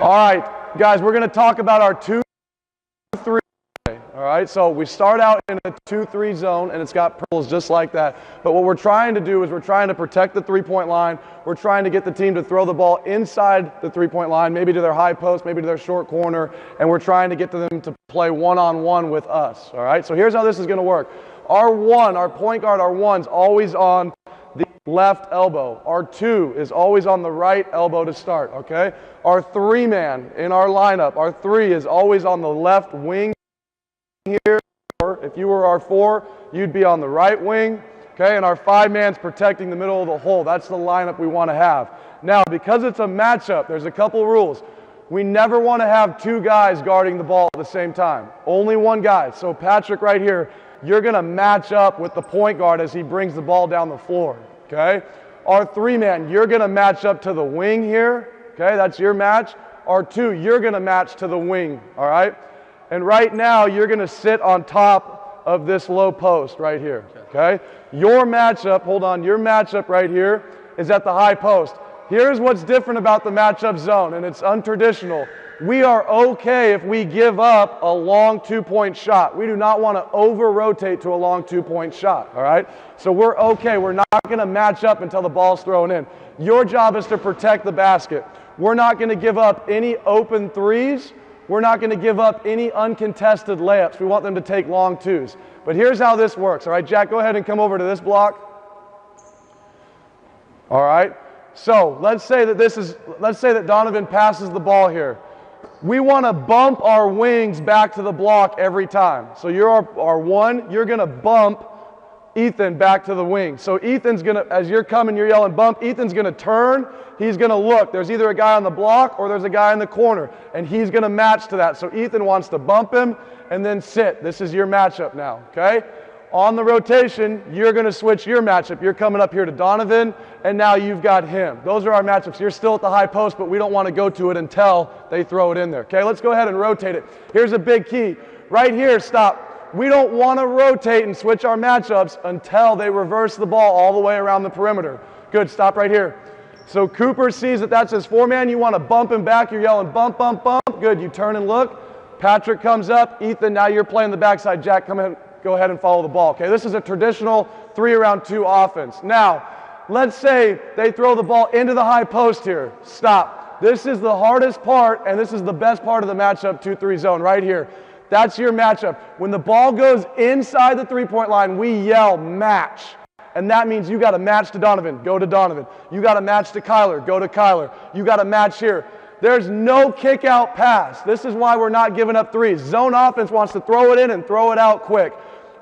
All right, guys, we're going to talk about our 2-3. All right, so we start out in a 2-3 zone, and it's got pearls just like that. But what we're trying to do is we're trying to protect the three-point line. We're trying to get the team to throw the ball inside the three-point line, maybe to their high post, maybe to their short corner, and we're trying to get to them to play one-on-one with us. All right, so here's how this is going to work. Our point guard, our one's always on the left elbow. Our two is always on the right elbow to start, okay? Our three-man in our lineup, our three is always on the left wing here. If you were our four, you'd be on the right wing, okay? And our five-man's protecting the middle of the hole. That's the lineup we want to have. Now, because it's a matchup, there's a couple rules. We never want to have two guys guarding the ball at the same time. Only one guy. So Patrick right here, you're going to match up with the point guard as he brings the ball down the floor, okay? Our three-man, you're going to match up to the wing here, okay? That's your match. Our two, you're going to match to the wing, all right? And right now, you're going to sit on top of this low post right here, okay? Your matchup, hold on, your matchup right here is at the high post. Here's what's different about the matchup zone, and it's untraditional. We are okay if we give up a long two-point shot. We do not want to over-rotate to a long two-point shot, all right? So we're okay. We're not going to match up until the ball's thrown in. Your job is to protect the basket. We're not going to give up any open threes. We're not going to give up any uncontested layups. We want them to take long twos. But here's how this works, all right? Jack, go ahead and come over to this block. All right? So let's say that Donovan passes the ball here. We want to bump our wings back to the block every time. So you're our one, you're going to bump Ethan back to the wing. So Ethan's going to, as you're coming, you're yelling bump, Ethan's going to turn, he's going to look. There's either a guy on the block or there's a guy in the corner, and he's going to match to that. So Ethan wants to bump him and then sit. This is your matchup now, okay? On the rotation, you're going to switch your matchup. You're coming up here to Donovan, and now you've got him. Those are our matchups. You're still at the high post, but we don't want to go to it until they throw it in there. Okay, let's go ahead and rotate it. Here's a big key. Right here, stop. We don't want to rotate and switch our matchups until they reverse the ball all the way around the perimeter. Good, stop right here. So Cooper sees that that's his four-man. You want to bump him back. You're yelling bump, bump, bump. Good, you turn and look. Patrick comes up. Ethan, now you're playing the backside. Jack, come in. Go ahead and follow the ball. Okay, this is a traditional 3-around-2 offense. Now, let's say they throw the ball into the high post here. Stop. This is the hardest part, and this is the best part of the matchup 2-3 zone right here. That's your matchup. When the ball goes inside the three-point line, we yell match. And that means you got to match to Donovan. Go to Donovan. You got to match to Kyler. Go to Kyler. You got to match here. There's no kick-out pass. This is why we're not giving up threes. Zone offense wants to throw it in and throw it out quick.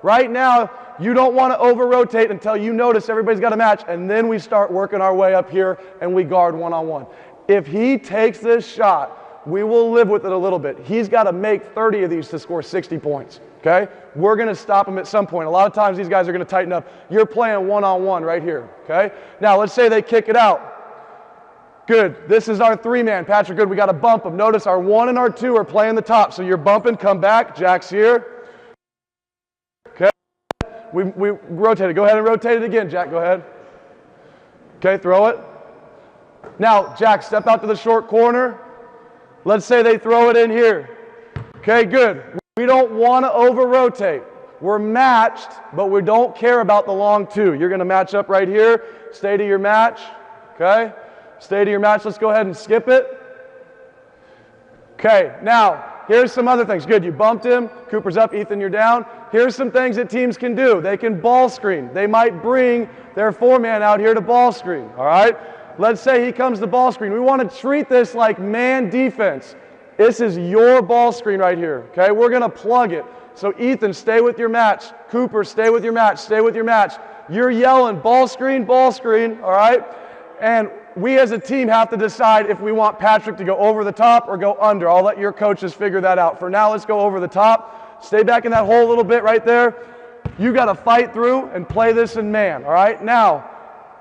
Right now, you don't want to over-rotate until you notice everybody's got a match, and then we start working our way up here and we guard one-on-one. If he takes this shot, we will live with it a little bit. He's got to make 30 of these to score 60 points, okay? We're going to stop him at some point. A lot of times these guys are going to tighten up. You're playing one-on-one right here, okay? Now, let's say they kick it out. Good. This is our three-man. Patrick, good. We got to bump him. Notice our one and our two are playing the top. So you're bumping, come back. Jack's here. We rotate it. Go ahead and rotate it again, Jack. Go ahead. Okay, throw it. Now, Jack, step out to the short corner. Let's say they throw it in here. Okay, good. We don't want to over-rotate. We're matched, but we don't care about the long two. You're going to match up right here. Stay to your match. Okay? Stay to your match. Let's go ahead and skip it. Okay, now, here's some other things. Good, you bumped him. Cooper's up. Ethan, you're down. Here's some things that teams can do. They can ball screen. They might bring their four-man out here to ball screen, all right? Let's say he comes to ball screen. We want to treat this like man defense. This is your ball screen right here, okay? We're going to plug it. So Ethan, stay with your match. Cooper, stay with your match. Stay with your match. You're yelling ball screen, all right? And we as a team have to decide if we want Patrick to go over the top or go under. I'll let your coaches figure that out. For now, let's go over the top. Stay back in that hole a little bit right there. You got to fight through and play this in man, all right? Now,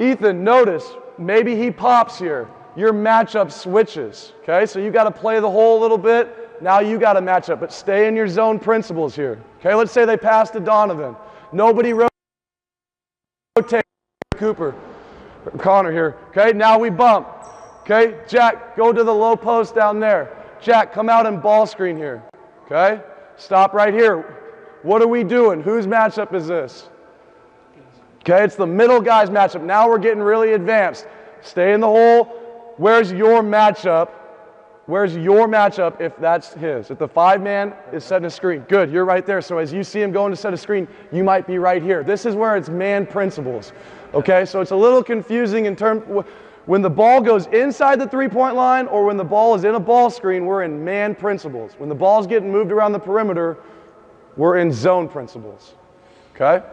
Ethan, notice, maybe he pops here. Your matchup switches, okay? So you got to play the hole a little bit. Now you got to match up, but stay in your zone principles here. Okay, let's say they pass to Donovan. Nobody rotates. Cooper, Connor here. Okay, now we bump. Okay, Jack, go to the low post down there. Jack, come out and ball screen here. Okay, stop right here. What are we doing? Whose matchup is this? Okay, it's the middle guy's matchup. Now we're getting really advanced. Stay in the hole. Where's your matchup? Where's your matchup if that's his? If the 5-man is setting a screen. Good, you're right there. So as you see him going to set a screen, you might be right here. This is where it's man principles. Okay, so it's a little confusing in terms when the ball goes inside the three-point line or when the ball is in a ball screen, we're in man principles. When the ball's getting moved around the perimeter, we're in zone principles. Okay?